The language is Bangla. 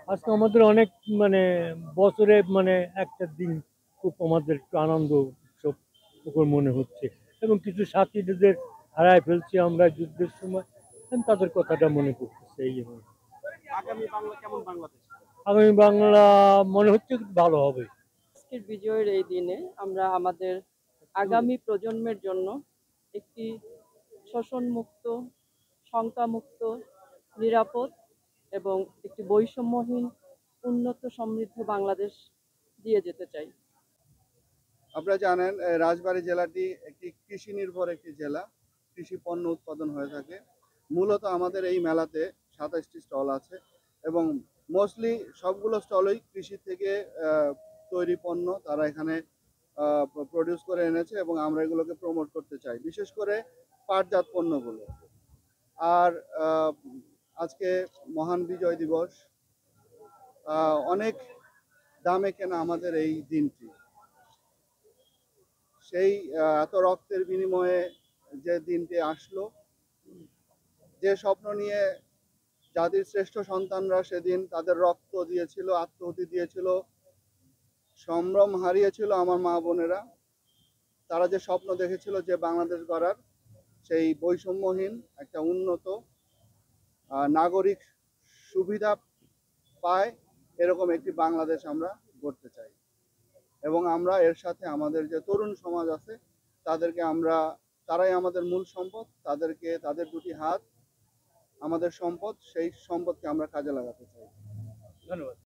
আজকে আমাদের অনেক মানে বছরে একটা দিন খুব আমাদের একটু আনন্দ উৎসব উপর মনে হচ্ছে এবং কিছু সাথীদের হারায় ফেলছি আমরা যুদ্ধের সময়। তাদের কথাটা মনে পড়তেছে এই জন্য। আগামী বাংলা কেমন বাংলাদেশ? আগামী বাংলা মনে হচ্ছে ভালো হবে। আজকের বিজয়ের এই দিনে আমরা আমাদের আগামী প্রজন্মের জন্য একটি শোষণমুক্ত, শঙ্কামুক্ত, নিরাপদ এবং একটি বৈষম্যহীন, উন্নত সমৃদ্ধ বাংলাদেশ দিয়ে যেতে চাই। আপনারা জানেন রাজবাড়ী জেলাটি একটি কৃষি নির্ভর একটি জেলা। কৃষি পণ্য উৎপাদন হয়ে থাকে। মূলত আমাদের এই মেলাতে ২৭টি স্টল আছে এবং মোস্টলি সবগুলো স্টলই কৃষি থেকে তৈরি পণ্য তারা এখানে প্রডিউস করে এনেছে এবং আমরা এগুলোকে প্রমোট করতে চাই, বিশেষ করে পাটজাত পণ্যগুলো। আর আজকে মহান বিজয় দিবস, অনেক দামে কেনা আমাদের এই দিনটি। সেই এত রক্তের বিনিময়ে যে দিনটি আসলো, যে স্বপ্ন নিয়ে জাতির শ্রেষ্ঠ সন্তানরা সেদিন তাদের রক্ত দিয়েছিল, আত্মাহুতি দিয়েছিল, সম্ভ্রম হারিয়েছিল আমার মা বোনেরা, তারা যে স্বপ্ন দেখেছিল যে বাংলাদেশ গড়ার, সেই বৈষম্যহীন একটা উন্নত নাগরিক সুবিধা পায় এরকম একটি বাংলাদেশ আমরা গড়তে চাই। এবং আমরা এর সাথে আমাদের যে তরুণ সমাজ আছে তাদেরকে তারাই আমাদের মূল সম্পদ, তাদেরকে তাদের দুটি হাত আমাদের সম্পদ, সেই সম্পদকে আমরা কাজে লাগাতে চাই। ধন্যবাদ।